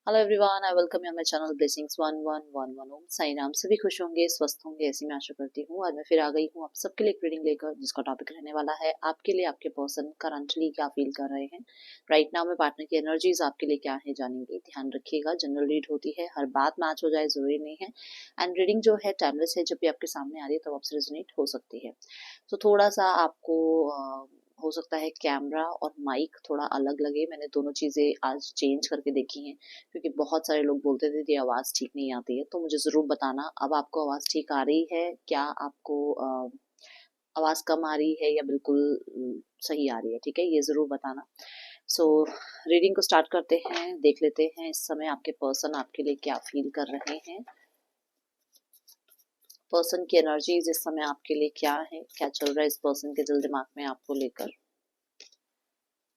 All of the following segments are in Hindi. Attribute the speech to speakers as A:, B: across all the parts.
A: Hello everyone, I welcome you on my channel blessings 1111 ओम साई राम। सभी खुश होंगे, स्वस्थ होंगे, ऐसी मैं आशा करती हूँ। आज मैं फिर आ गई हूँ आप सबके लिए एक रीडिंग लेकर, जिसका टॉपिक रहने वाला है आपके लिए आपके पर्सन करंटली क्या फील कर रहे हैं राइट नाउ में। पार्टनर की एनर्जीज आपके लिए क्या है जानेंगे। ध्यान रखिएगा, जनरल रीड होती है, हर बात मैच हो जाए जरूरी नहीं है। एंड रीडिंग जो है टाइमलेस है, जब भी आपके सामने आ रही है तब आपसे रेजोनेट हो सकती है। तो थोड़ा सा आपको हो सकता है कैमरा और माइक थोड़ा अलग लगे। मैंने दोनों चीजें आज चेंज करके देखी हैं, क्योंकि बहुत सारे लोग बोलते थे कि आवाज़ ठीक नहीं आती है। तो मुझे ज़रूर बताना अब आपको आवाज़ ठीक आ रही है क्या, आपको आवाज़ कम आ रही है या बिल्कुल सही आ रही है। ठीक है, ये ज़रूर बताना। सो रीडिंग को स्टार्ट करते हैं, देख लेते हैं इस समय आपके पर्सन आपके लिए क्या फील कर रहे हैं। पर्सन की एनर्जीज इस समय आपके लिए क्या है, क्या चल रहा है इस पर्सन के दिल दिमाग में आपको लेकर।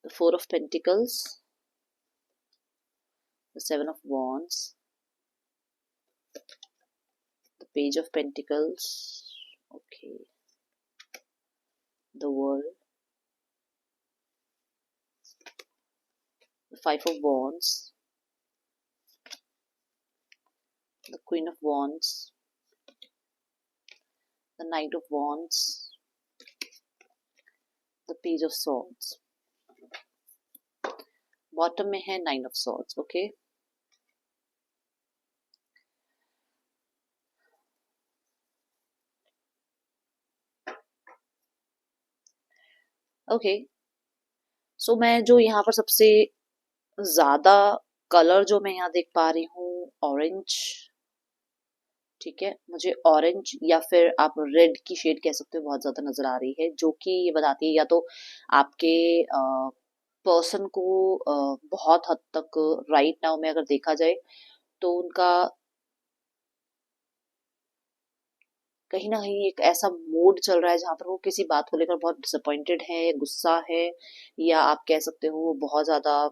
A: The 4 of Pentacles, the 7 of Wands, the Page of Pentacles, okay, the World, the 5 of Wands, the Queen of Wands, the Knight of Wands, the Page of Swords. Bottom में है 9 of Swords. Okay, okay. So मैं जो यहाँ पर सबसे ज्यादा कलर जो मैं यहाँ देख पा रही हूँ, ऑरेंज। ठीक है, मुझे ऑरेंज या फिर आप रेड की शेड कह सकते हो, बहुत ज्यादा नजर आ रही है, जो कि ये बताती है या तो आपके पर्सन को बहुत हद तक राइट नाउ में अगर देखा जाए तो उनका कहीं ना कहीं एक ऐसा मूड चल रहा है जहां पर वो किसी बात को लेकर बहुत डिसअपॉइंटेड है, गुस्सा है, या आप कह सकते हो वो बहुत ज्यादा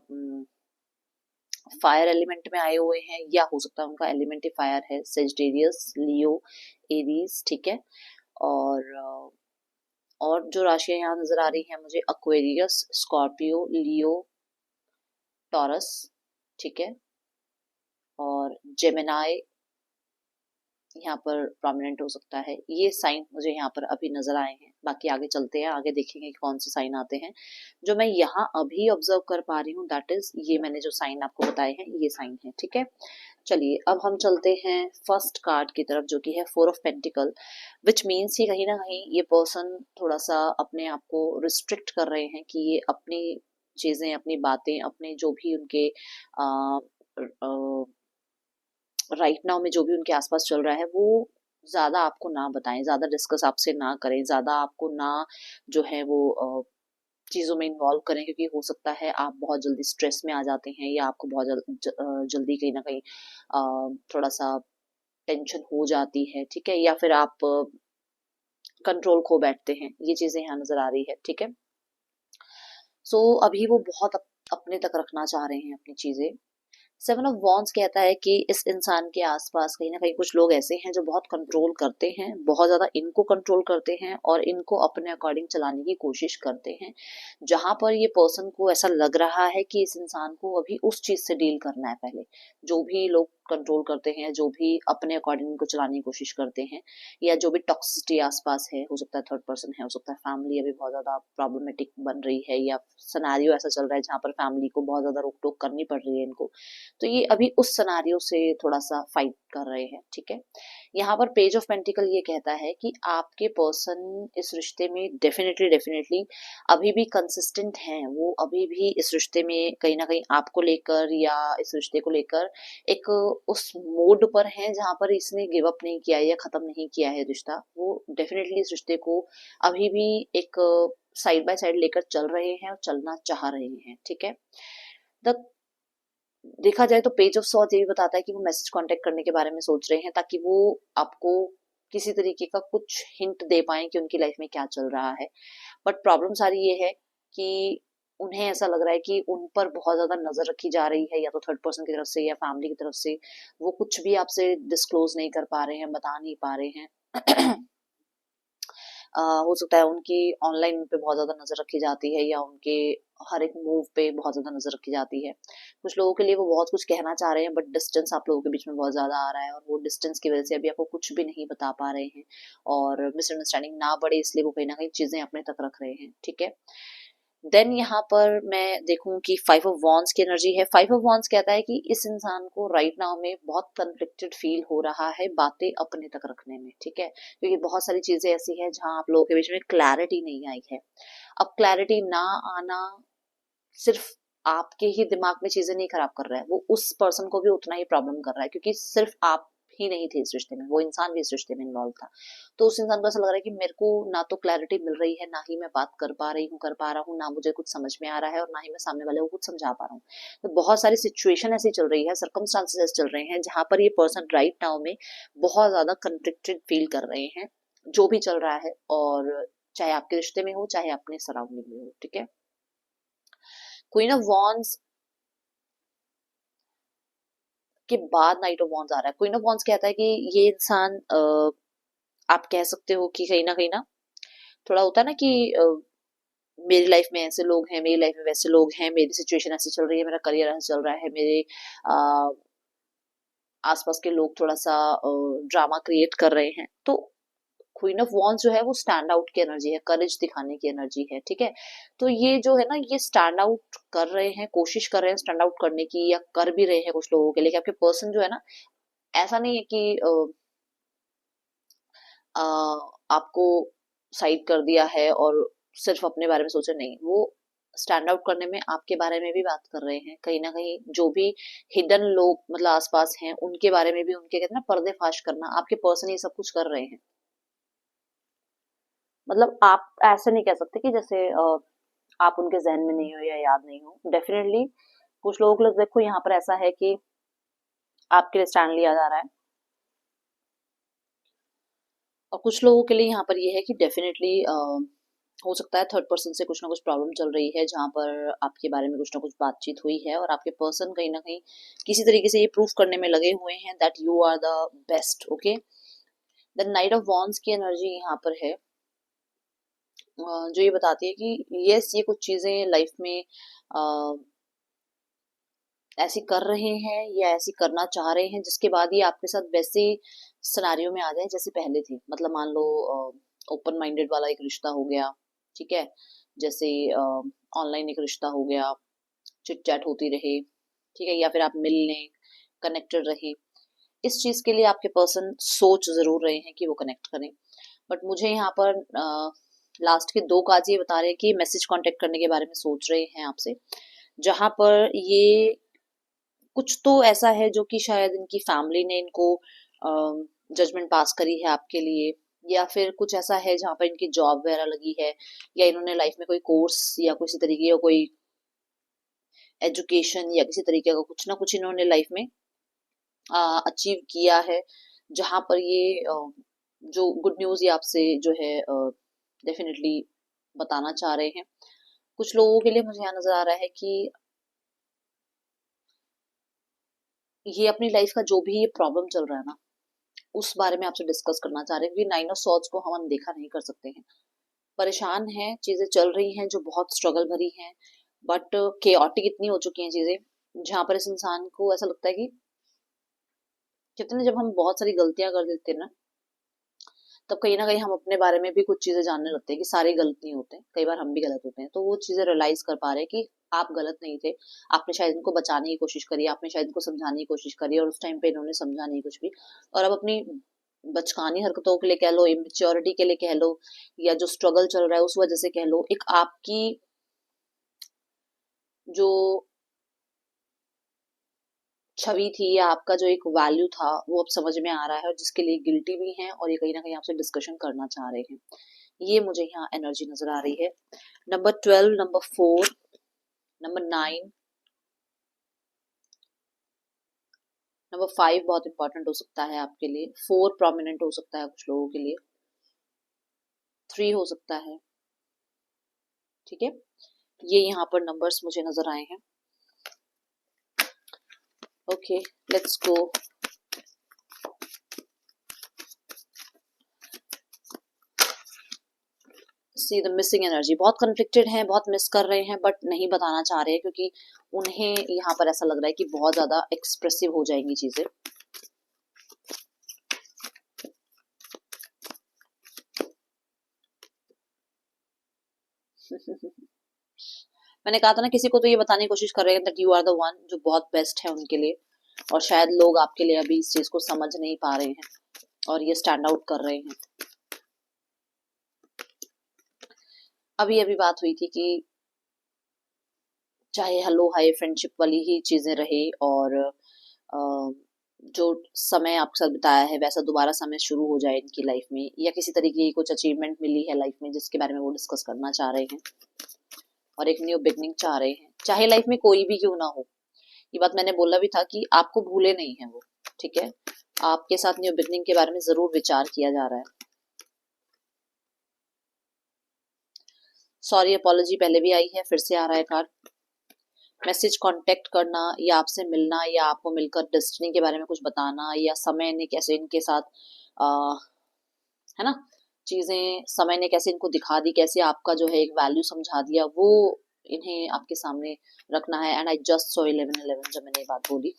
A: फायर एलिमेंट में आए हुए हैं, या हो सकता है उनका एलिमेंट ही फायर है। सेजिटेरियस, लियो, एरीज। ठीक है, और जो राशियां यहाँ नजर आ रही हैं मुझे, अक्वेरियस, स्कॉर्पियो, लियो, टॉरस। ठीक है, और जेमिनाई यहाँ पर प्रोमिनेंट हो सकता है। ये साइन मुझे यहाँ पर अभी नजर आए हैं, बाकी आगे चलते हैं, आगे देखेंगे कि कौन से साइन आते हैं। जो मैं यहाँ अभी ऑब्जर्व कर पा रही हूँ दैट इज, ये मैंने जो साइन आपको बताए हैं ये साइन है। ठीक है, चलिए अब हम चलते हैं फर्स्ट कार्ड की तरफ, जो कि है 4 of Pentacle, विच मीन्स कि कहीं ना कहीं ये पर्सन थोड़ा सा अपने आप को रिस्ट्रिक्ट कर रहे हैं कि ये अपनी चीजें, अपनी बातें, अपने जो भी उनके राइट नाउ में जो भी उनके आसपास चल रहा है वो ज्यादा आपको ना बताएं, ज्यादा डिस्कस आपसे ना करें, ज्यादा आपको ना जो है वो चीजों में इन्वॉल्व करें, क्योंकि हो सकता है आप बहुत जल्दी स्ट्रेस में आ जाते हैं, या आपको बहुत जल्दी कहीं ना कहीं थोड़ा सा टेंशन हो जाती है। ठीक है, या फिर आप कंट्रोल खो बैठते हैं, ये चीजें यहाँ नजर आ रही है। ठीक है, सो अभी वो बहुत अपने तक रखना चाह रहे हैं अपनी चीजें। 7 of Wands कहता है कि इस इंसान के आसपास कहीं ना कहीं कुछ लोग ऐसे हैं जो बहुत कंट्रोल करते हैं, बहुत ज्यादा इनको कंट्रोल करते हैं और इनको अपने अकॉर्डिंग चलाने की कोशिश करते हैं। जहां पर ये पर्सन को ऐसा लग रहा है कि इस इंसान को अभी उस चीज से डील करना है पहले। जो भी लोग कंट्रोल करते हैं, जो भी अपने अकॉर्डिंग इनको चलाने की कोशिश करते हैं, या जो भी टॉक्सिसिटी आसपास है, हो सकता है थर्ड पर्सन है, हो सकता है फैमिली अभी बहुत ज्यादा प्रॉब्लमेटिक बन रही है, या सिनेरियो ऐसा चल रहा है जहां पर फैमिली को बहुत ज्यादा रोक टोक करनी पड़ रही है इनको। तो ये अभी उस सिनेरियो से थोड़ा सा फाइट कर रहे हैं। ठीक है, यहाँ पर पेज ऑफ पेंटिकल ये कहता है कि आपके पर्सन इस रिश्ते में डेफिनेटली डेफिनेटली अभी भी कंसिस्टेंट हैं। वो अभी भी इस रिश्ते में कहीं ना कहीं आपको लेकर या इस रिश्ते को लेकर एक उस मोड पर हैं जहां पर इसने गिव अप नहीं किया है या खत्म नहीं किया है रिश्ता। वो डेफिनेटली इस रिश्ते को अभी भी एक साइड बाय साइड लेकर चल रहे हैं और चलना चाह रहे हैं। ठीक है, द देखा जाए तो पेज ऑफ सॉर्ड्स ये भी बताता है कि वो मैसेज कांटेक्ट करने के बारे में सोच रहे हैं, ताकि वो आपको किसी तरीके का कुछ हिंट दे पाए कि उनकी लाइफ में क्या चल रहा है। बट प्रॉब्लम सारी ये है कि उन्हें ऐसा लग रहा है कि उन पर बहुत ज्यादा नजर रखी जा रही है, या तो थर्ड पर्सन की तरफ से या फैमिली की तरफ से। वो कुछ भी आपसे डिस्क्लोज नहीं कर पा रहे हैं, बता नहीं पा रहे हैं। हो सकता है उनकी ऑनलाइन पे बहुत ज्यादा नजर रखी जाती है, या उनके हर एक मूव पे बहुत ज्यादा नजर रखी जाती है। कुछ लोगों के लिए वो बहुत कुछ कहना चाह रहे हैं, बट डिस्टेंस आप लोगों के बीच में बहुत ज्यादा आ रहा है, और वो डिस्टेंस की वजह से अभी आपको कुछ भी नहीं बता पा रहे हैं, और मिसअंडरस्टैंडिंग ना बढ़े इसलिए वो कहीं ना कहीं चीजें अपने तक रख रहे हैं। ठीक है, देन यहाँ पर मैं देखूं कि 5 ऑफ वॉन्ड्स की एनर्जी है। 5 ऑफ वॉन्ड्स कहता है कि इस इंसान को राइट नाउ में बहुत कन्फ्लिक्टेड फील हो रहा है बातें अपने तक रखने में। ठीक है, क्योंकि बहुत सारी चीजें ऐसी हैं जहां आप लोगों के बीच में क्लैरिटी नहीं आई है। अब क्लैरिटी ना आना सिर्फ आपके ही दिमाग में चीजें नहीं खराब कर रहा है, वो उस पर्सन को भी उतना ही प्रॉब्लम कर रहा है, क्योंकि सिर्फ आप ही नहीं थे इस रिश्ते में, वो इंसान भी इस रिश्ते में इन्वॉल्व था। तो उस इंसान को ऐसा लग रहा है कि मेरे को ना तो क्लैरिटी मिल रही है, ना ही मैं बात कर पा रही हूँ, कर पा रहा हूँ, ना मुझे कुछ समझ में आ रहा है, और ना ही मैं सामने वाले को कुछ समझा पा रहा हूँ। तो बहुत सारी सिचुएशन ऐसी चल रही है, सर्कमस्टांसेस ऐसे चल रहे हैं जहां पर ये पर्सन राइट नाउ में बहुत ज्यादा कंफ्लिक्टेड फील कर रहे हैं जो भी चल रहा है, और चाहे आपके रिश्ते में हो, चाहे अपने सराउंडिंग में हो। ठीक है, क्वीन ऑफ वॉन्ड्स के बाद नाइट ऑफ वॉन्ड्स आ रहा है। क्वीन ऑफ वॉन्ड्स कहता है कि ये इंसान आप कह सकते हो कि कहीं ना थोड़ा होता है ना कि मेरी लाइफ में ऐसे लोग हैं, मेरी लाइफ में वैसे लोग हैं, मेरी सिचुएशन ऐसी चल रही है, मेरा करियर ऐसा चल रहा है, मेरे आ, आसपास के लोग थोड़ा सा ड्रामा क्रिएट कर रहे हैं। तो क्वीन ऑफ वॉन्ड्स जो है वो स्टैंड आउट की एनर्जी है, करेज दिखाने की एनर्जी है। ठीक है, तो ये जो है ना, ये स्टैंड आउट कर रहे हैं, कोशिश कर रहे हैं स्टैंड आउट करने की, या कर भी रहे हैं कुछ लोगों के लिए, कि आपके पर्सन जो है ना, ऐसा नहीं है कि अ, आपको साइड कर दिया है और सिर्फ अपने बारे में सोचे, नहीं, वो स्टैंड आउट करने में आपके बारे में भी बात कर रहे हैं। कहीं ना कहीं जो भी हिडन लोग मतलब आसपास हैं, उनके बारे में भी, उनके कहते हैं ना पर्दे करना, आपके पर्सन ये सब कुछ कर रहे हैं। मतलब आप ऐसे नहीं कह सकते कि जैसे आप उनके जहन में नहीं हो या याद नहीं हो। डेफिनेटली कुछ लोगों के लिए देखो यहाँ पर ऐसा है कि आपके लिए स्टैंड लिया जा रहा है, और कुछ लोगों के लिए यहाँ पर ये है कि डेफिनेटली हो सकता है थर्ड पर्सन से कुछ ना कुछ प्रॉब्लम चल रही है, जहां पर आपके बारे में कुछ ना कुछ बातचीत हुई है, और आपके पर्सन कहीं ना कहीं किसी तरीके से ये प्रूफ करने में लगे हुए हैं that you are the best. Okay, the knight of wands की एनर्जी यहाँ पर है, जो ये बताती है कि यस, ये कुछ चीजें लाइफ में ऐसी कर रहे हैं या ऐसी करना चाह रहे हैं, जिसके बाद ये आपके साथ वैसे सिनारियों में आ जाए जैसे पहले थे। मतलब मान लो ओपन माइंडेड वाला एक रिश्ता हो गया, ठीक है, जैसे ऑनलाइन एक रिश्ता हो गया, चिट चैट होती रहे, ठीक है, या फिर आप मिल लें, कनेक्टेड रहे। इस चीज के लिए आपके पर्सन सोच जरूर रहे हैं कि वो कनेक्ट करें, बट मुझे यहाँ पर लास्ट के 2 काज ये बता रहे हैं कि मैसेज कांटेक्ट करने के बारे में सोच रहे हैं आपसे, जहां पर ये कुछ तो ऐसा है जो कि शायद इनकी फैमिली ने इनको जजमेंट पास करी है आपके लिए, या फिर कुछ ऐसा है जहाँ पर इनकी जॉब वगैरह लगी है, या इन्होंने लाइफ में कोई कोर्स या किसी तरीके का कोई एजुकेशन या किसी तरीके का कुछ ना कुछ इन्होंने लाइफ में अचीव किया है, जहां पर ये जो गुड न्यूज ये आपसे जो है डेफिनेटली बताना चाह रहे हैं। कुछ लोगों के लिए मुझे यहाँ नजर आ रहा है कि ये अपनी लाइफ का जो भी ये प्रॉब्लम चल रहा है ना, उस बारे में आपसे डिस्कस करना चाह रहे हैं, क्योंकि 9 ऑफ सॉर्ड्स को हम अनदेखा नहीं कर सकते हैं। परेशान हैं, चीजें चल रही हैं जो बहुत स्ट्रगल भरी हैं, बट केओटिक इतनी हो चुकी हैं चीजें, जहां पर इस इंसान को ऐसा लगता है कि कितने, जब हम बहुत सारी गलतियां कर देते हैं ना, तब कहीं ना कहीं हम अपने बारे में भी कुछ चीजें जानने लगते हैं कि सारे गलत नहीं होते, कई बार हम भी गलत होते हैं। तो वो चीजें रियलाइज कर पा रहे हैं कि आप गलत नहीं थे, आपने शायद इनको बचाने की कोशिश करी, आपने शायद इनको समझाने की कोशिश करी, और उस टाइम पे इन्होंने समझा नहीं कुछ भी, और अब अपनी बचकानी हरकतों के लिए कह लो, इमेच्योरिटी के लिए कह लो, या जो स्ट्रगल चल रहा है उस वजह से कह लो, एक आपकी जो छवि थी या आपका जो एक वैल्यू था वो अब समझ में आ रहा है, और जिसके लिए गिल्टी भी है, और ये कहीं ना कहीं आपसे डिस्कशन करना चाह रहे हैं। ये मुझे यहाँ एनर्जी नजर आ रही है। नंबर 12, नंबर 4, नंबर 9, नंबर 5 बहुत इंपॉर्टेंट हो सकता है आपके लिए, 4 प्रोमिनेंट हो सकता है कुछ लोगों के लिए, 3 हो सकता है। ठीक है, ये यहाँ पर नंबर्स मुझे नजर आए हैं। Okay, let's go. See the missing energy, बहुत कन्फ्लिक्टेड हैं, बहुत मिस कर रहे हैं, बट नहीं बताना चाह रहे हैं क्योंकि उन्हें यहाँ पर ऐसा लग रहा है कि बहुत ज्यादा एक्सप्रेसिव हो जाएंगी चीजें। मैंने कहा था ना, किसी को तो ये बताने की कोशिश कर रहे हैं that you are the one, जो बहुत बेस्ट है उनके लिए, और शायद लोग आपके लिए अभी इस चीज को समझ नहीं पा रहे हैं और ये स्टैंड आउट कर रहे हैं। अभी अभी बात हुई थी कि चाहे हेलो हाय फ्रेंडशिप वाली ही चीजें रहे और जो समय आपके साथ बिताया है वैसा दोबारा समय शुरू हो जाए इनकी लाइफ में, या किसी तरीके की कुछ अचीवमेंट मिली है लाइफ में जिसके बारे में वो डिस्कस करना चाह रहे हैं और एक न्यू बिगनिंग चाह रहे हैं, चाहे लाइफ में कोई भी क्यों ना हो। ये बात मैंने बोला भी था कि आपको भूले नहीं है वो, ठीक है, आपके साथ न्यू बिगनिंग के बारे में जरूर विचार किया जा रहा है। सॉरी अपॉलॉजी पहले भी आई है, फिर से आ रहा है कार्ड। मैसेज कांटेक्ट करना या आपसे मिलना या आपको मिलकर डेस्टिनी के बारे में कुछ बताना, या समय ने कैसे इनके साथ है ना चीजें, समय ने कैसे इनको दिखा दी, कैसे आपका जो है एक वैल्यू समझा दिया, वो इन्हें आपके सामने रखना है। एंड आई जस्ट सो 11-11 जब मैंने ये बात बोली।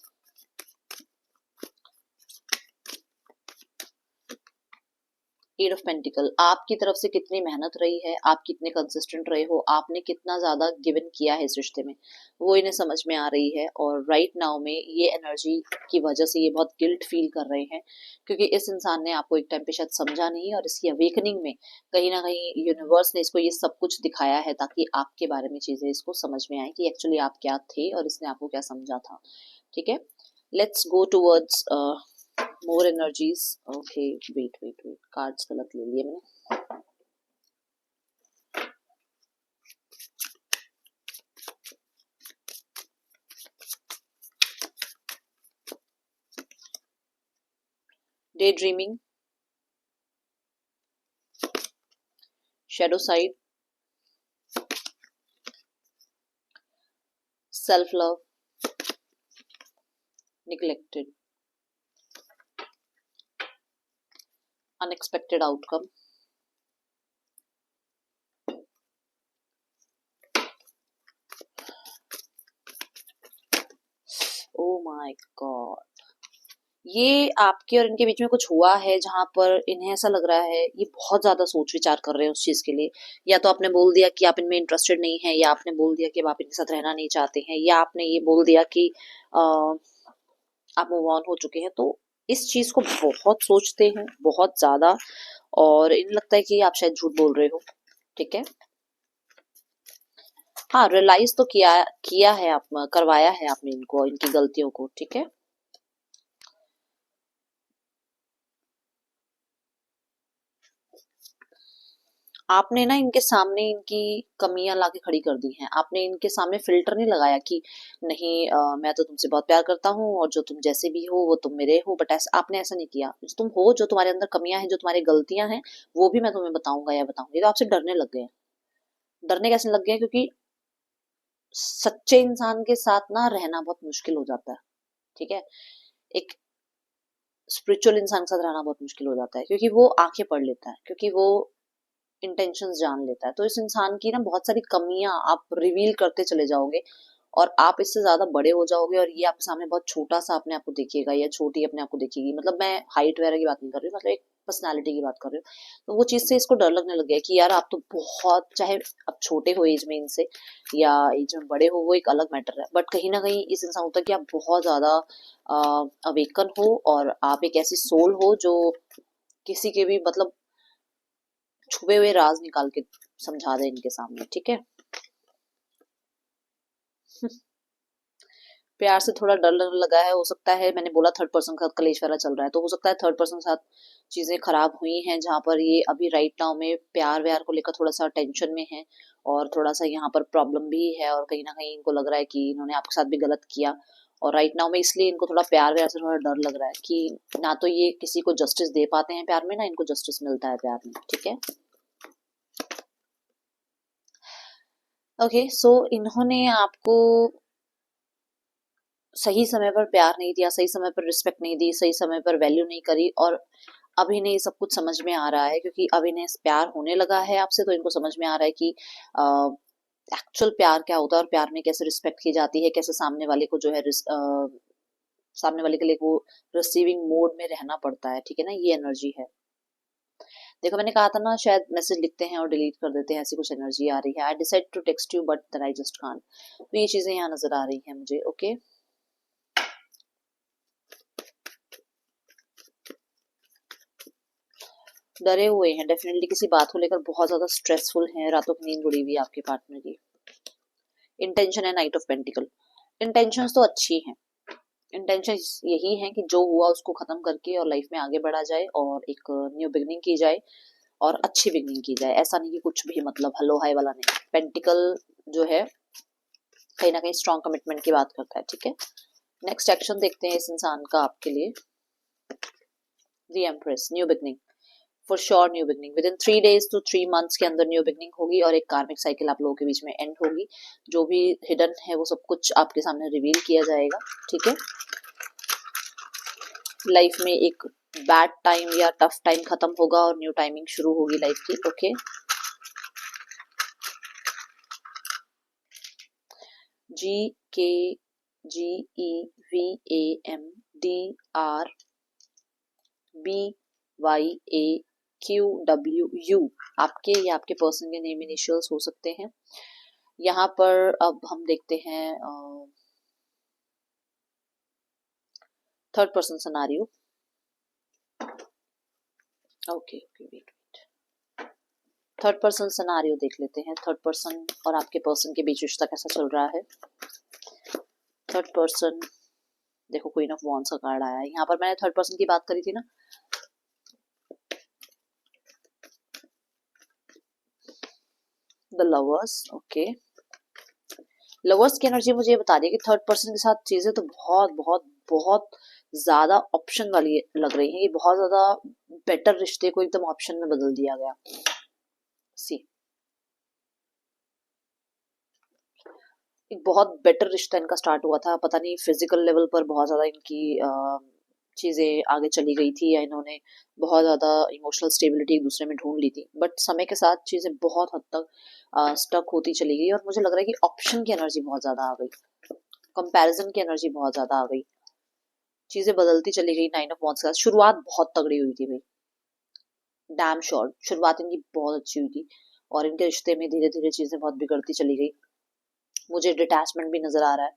A: एट ऑफ पेंटिकल, आपकी तरफ से कितनी मेहनत रही है, आप कितने कंसिस्टेंट रहे हो, आपने कितना ज्यादा गिवन किया है इस रिश्ते में, वो इन्हें समझ में आ रही है। और राइट नाउ में ये एनर्जी की वजह से ये बहुत गिल्ट फील कर रहे हैं क्योंकि इस इंसान ने आपको एक टाइम पे शायद समझा नहीं, और इसकी अवेकनिंग में कहीं ना कहीं यूनिवर्स ने इसको ये सब कुछ दिखाया है ताकि आपके बारे में चीजें इसको समझ में आए कि एक्चुअली आप क्या थे और इसने आपको क्या समझा था। ठीक है, let's go towards more energies. Okay, wait, cards गलत ले लिए मैंने। Day dreaming, shadow side, self love, neglected, unexpected outcome, oh my God, ये आपके और इनके बीच में कुछ हुआ है जहां पर इन्हें ऐसा लग रहा है ये बहुत ज्यादा सोच विचार कर रहे हैं उस चीज के लिए। या तो आपने बोल दिया कि आप इनमें इंटरेस्टेड नहीं है, या आपने बोल दिया कि अब आप इनके साथ रहना नहीं चाहते हैं, या आपने ये बोल दिया कि आप मूव ऑन हो चुके हैं। तो इस चीज को बहुत सोचते हैं, बहुत ज्यादा, और इन लगता है कि आप शायद झूठ बोल रहे हो। ठीक है, हाँ रियलाइज तो किया है आप, करवाया है आपने इनको इनकी गलतियों को। ठीक है, आपने ना इनके सामने इनकी कमियां लाके खड़ी कर दी हैं। आपने इनके सामने फिल्टर नहीं लगाया कि नहीं मैं तो तुमसे बहुत प्यार करता हूँ और जो तुम जैसे भी हो वो तुम मेरे हो, बट ऐसा आपने ऐसा नहीं किया। जो तुम हो, जो तुम्हारे अंदर कमियां हैं, जो तुम्हारी गलतियां हैं, वो भी मैं तुम्हें बताऊंगा या बताऊंगी। तो आपसे डरने लग गए हैं। डरने कैसे लग गए हैं? क्योंकि सच्चे इंसान के साथ ना रहना बहुत मुश्किल हो जाता है। ठीक है, एक स्पिरिचुअल इंसान के साथ रहना बहुत मुश्किल हो जाता है क्योंकि वो आंखें पढ़ लेता है, क्योंकि वो इंटेंशंस जान लेता है। तो इस इंसान की ना बहुत सारी कमियां आप रिवील करते चले जाओगे और आप इससे ज्यादा बड़े हो जाओगे, और ये आपके सामने बहुत छोटा सा अपने आप को देखिएगा या छोटी अपने आप को देखेगी। मतलब मैं हाइट वगैरह की बात नहीं कर रही हूँ, मतलब एक पर्सनालिटी की बात कर रही हूँ। तो वो चीज से इसको डर लगने लग गया कि यार आप तो बहुत, चाहे आप छोटे हो एज में इनसे या एज में बड़े हो, वो एक अलग मैटर है, बट कहीं ना कहीं इस इंसान होता है कि आप बहुत ज्यादा अवेकन हो और आप एक ऐसी सोल हो जो किसी के भी मतलब छुपे हुए राज निकाल के समझा दे इनके सामने। ठीक है, प्यार से थोड़ा डर लगने लगा है। हो सकता है, मैंने बोला थर्ड पर्सन का कलेश वाला चल रहा है, तो हो सकता है थर्ड पर्सन के साथ चीजें खराब हुई हैं जहां पर ये अभी राइट नाउ में प्यार व्यार को लेकर थोड़ा सा टेंशन में है और थोड़ा सा यहाँ पर प्रॉब्लम भी है, और कहीं ना कहीं इनको लग रहा है कि इन्होंने आपके साथ भी गलत किया। और राइट नाउ में इसलिए इनको थोड़ा प्यार व्यार से थोड़ा डर लग रहा है कि ना तो ये किसी को जस्टिस दे पाते हैं प्यार में, ना इनको जस्टिस मिलता है प्यार में। ठीक है, ओके सो इन्होंने आपको सही समय पर प्यार नहीं दिया, सही समय पर रिस्पेक्ट नहीं दी, सही समय पर वैल्यू नहीं करी, और अभी इन्हें ये सब कुछ समझ में आ रहा है, क्योंकि अब इन्हें प्यार होने लगा है आपसे, तो इनको समझ में आ रहा है कि एक्चुअल प्यार क्या होता है, और प्यार में कैसे रिस्पेक्ट की जाती है, कैसे सामने वाले को जो है सामने वाले के लिए वो रिसीविंग मोड में रहना पड़ता है, ठीक है ना, ये एनर्जी है। देखो मैंने कहा था ना, शायद मैसेज लिखते हैं और डिलीट कर देते हैं, ऐसी कुछ एनर्जी आ रही है। I decide to text you but then I just can't. तो ये चीजें यहाँ नजर आ रही हैं मुझे। ओके, डरे हुए हैं डेफिनेटली, किसी बात को लेकर बहुत ज्यादा स्ट्रेसफुल हैं, रातों की नींद उड़ी हुई है आपके पार्टनर की। इंटेंशन है नाइट ऑफ पेंटिकल। इंटेंशंस तो अच्छी हैं, इंटेंशन यही है कि जो हुआ उसको खत्म करके और लाइफ में आगे बढ़ा जाए और एक न्यू बिगनिंग की जाए, और अच्छी बिगनिंग की जाए। ऐसा नहीं कि कुछ भी मतलब हलो हाय वाला नहीं। पेंटिकल जो है कहीं ना कहीं स्ट्रॉन्ग कमिटमेंट की बात करता है, ठीक है। नेक्स्ट एक्शन देखते हैं इस इंसान का आपके लिए। The empress, new beginning, for sure new beginning with in 3 days to 3 months के अंदर न्यू बिगनिंग होगी, और एक कार्मिक साइकिल आप लोगों के बीच में एंड होगी। जो भी हिडन है वो सब कुछ आपके सामने रिवील किया जाएगा, ठीक है। लाइफ में एक बैड टाइम या टफ टाइम खत्म होगा और न्यू टाइमिंग शुरू होगी लाइफ की। ओके, GKGEVAMDRBYAQWU आपके या आपके पर्सन के नेम इनिशियल्स हो सकते हैं। यहाँ पर अब हम देखते हैं third person scenario. Okay okay, wait, third person scenario देख लेते हैं। थर्ड पर्सन और आपके पर्सन के बीच रिश्ता कैसा चल रहा है। थर्ड पर्सन, देखो क्वीन ऑफ वॉन्ड्स का कार्ड आया है। यहाँ पर मैंने थर्ड पर्सन की बात करी थी ना। The lovers, okay. लवर्स की एनर्जी मुझे ये बता रही है कि थर्ड पर्सन के साथ चीजें तो बहुत बहुत बहुत ज्यादा ऑप्शन वाली लग रही है। ये बहुत ज्यादा बेटर रिश्ते को एकदम ऑप्शन में बदल दिया गया। सी, एक बहुत बेटर रिश्ता इनका स्टार्ट हुआ था। पता नहीं फिजिकल लेवल पर बहुत ज्यादा इनकी चीजें आगे चली गई थी, या इन्होंने बहुत ज्यादा इमोशनल स्टेबिलिटी एक दूसरे में ढूंढ ली थी, बट समय के साथ चीजें बहुत हद तक स्टक होती चली गई। और मुझे लग रहा है कि ऑप्शन की एनर्जी बहुत ज्यादा आ गई, कंपैरिजन की एनर्जी बहुत ज्यादा आ गई, चीजें बदलती चली गई। नाइन ऑफ वॉन्ड्स के साथ शुरुआत बहुत तगड़ी हुई थी भाई, डैम श्योर शुरुआत इनकी बहुत अच्छी हुई थी, और इनके रिश्ते में धीरे धीरे चीजें बहुत बिगड़ती चली गई। मुझे डिटैचमेंट भी नजर आ रहा है,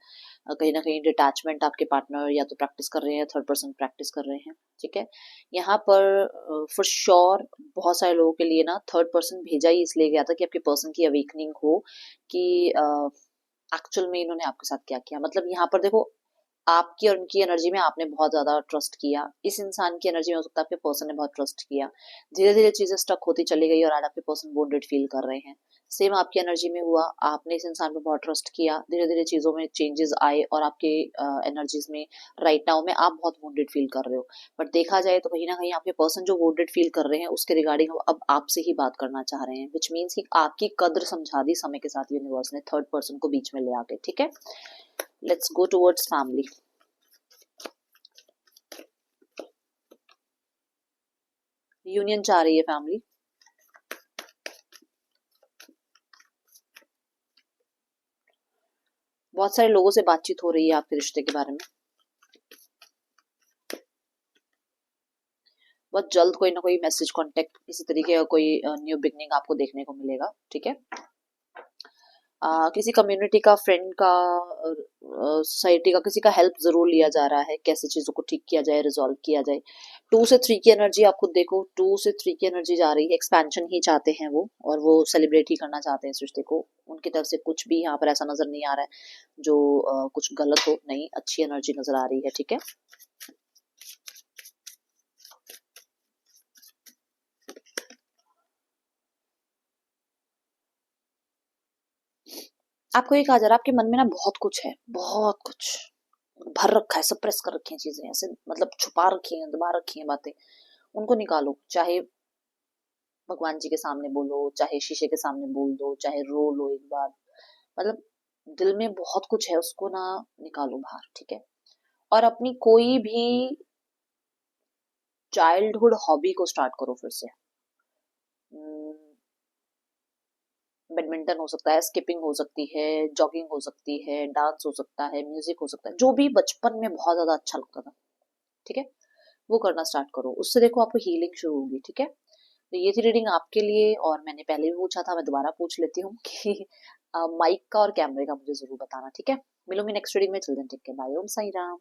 A: कहीं ना कहीं डिटैचमेंट आपके पार्टनर या तो प्रैक्टिस कर रहे हैं, थर्ड पर्सन प्रैक्टिस कर रहे हैं, ठीक है। यहाँ पर फॉर श्योर बहुत सारे लोगों के लिए ना थर्ड पर्सन भेजा ही इसलिए गया था कि आपके पर्सन की अवेकनिंग हो, कि एक्चुअल में इन्होंने आपके साथ क्या किया। मतलब यहाँ पर देखो, आपकी और उनकी एनर्जी में आपने बहुत ज्यादा ट्रस्ट किया, इस इंसान की एनर्जी में हो सकता है आपके पर्सन ने बहुत ट्रस्ट किया। धीरे धीरे चीजें स्टक होती चली गई और आज आपके पर्सन बोंडेड फील कर रहे हैं। सेम आपकी एनर्जी में हुआ, आपने इस इंसान पे बहुत ट्रस्ट किया, धीरे धीरे चीजों में चेंजेस आए, और आपके एनर्जीज में राइट नाउ में आप बहुत वोंडेड फील कर रहे हो। बट देखा जाए तो कहीं ना कहीं आपके पर्सन जो वोंडेड फील कर रहे हैं उसके रिगार्डिंग अब आपसे ही बात करना चाह रहे हैं, विच मीन्स कि आपकी कद्र समझा दी समय के साथ यूनिवर्स ने थर्ड पर्सन को बीच में ले आके, ठीक है। Let's go towards family. Union चाह रही है फैमिली, बहुत सारे लोगों से बातचीत हो रही है आपके रिश्ते के बारे में। बहुत जल्द कोई ना कोई मैसेज, कांटेक्ट, इसी तरीके का कोई न्यू बिगनिंग आपको देखने को मिलेगा, ठीक है। किसी कम्युनिटी का, फ्रेंड का, सोसाइटी का, किसी का हेल्प जरूर लिया जा रहा है, कैसे चीजों को ठीक किया जाए, रिजॉल्व किया जाए। 2 से 3 की एनर्जी आप खुद देखो, 2 से 3 की एनर्जी जा रही है। एक्सपेंशन ही चाहते हैं वो, और वो सेलिब्रेट ही करना चाहते हैं इस रिश्ते को। उनकी तरफ से कुछ भी यहाँ पर ऐसा नजर नहीं आ रहा है जो कुछ गलत हो, नहीं, अच्छी एनर्जी नजर आ रही है, ठीक है। आपको ये कहा जा रहा है आपके मन में ना बहुत कुछ है, बहुत कुछ भर रखा है, सप्रेस कर रखी है चीजें, ऐसे मतलब छुपा रखी है, दबा रखी है बातें। उनको निकालो, चाहे भगवान जी के सामने बोलो, चाहे शीशे के सामने बोल दो, चाहे रो लो एक बार। मतलब दिल में बहुत कुछ है, उसको ना निकालो बाहर, ठीक है। और अपनी कोई भी चाइल्डहुड हॉबी को स्टार्ट करो फिर से। बैडमिंटन हो सकता है, स्किपिंग हो सकती है, जॉगिंग हो सकती है, डांस हो सकता है, म्यूजिक हो सकता है, जो भी बचपन में बहुत ज्यादा अच्छा लगता था, ठीक है, वो करना स्टार्ट करो। उससे देखो आपको हीलिंग शुरू होगी, ठीक है। तो ये थी रीडिंग आपके लिए, और मैंने पहले भी पूछा था, मैं दोबारा पूछ लेती हूँ कि माइक का और कैमरे का मुझे जरूर बताना, ठीक है। मिलूंगी नेक्स्ट रीडिंग में, चिल्ड्रन टेक के, बाय, ओम साई राम।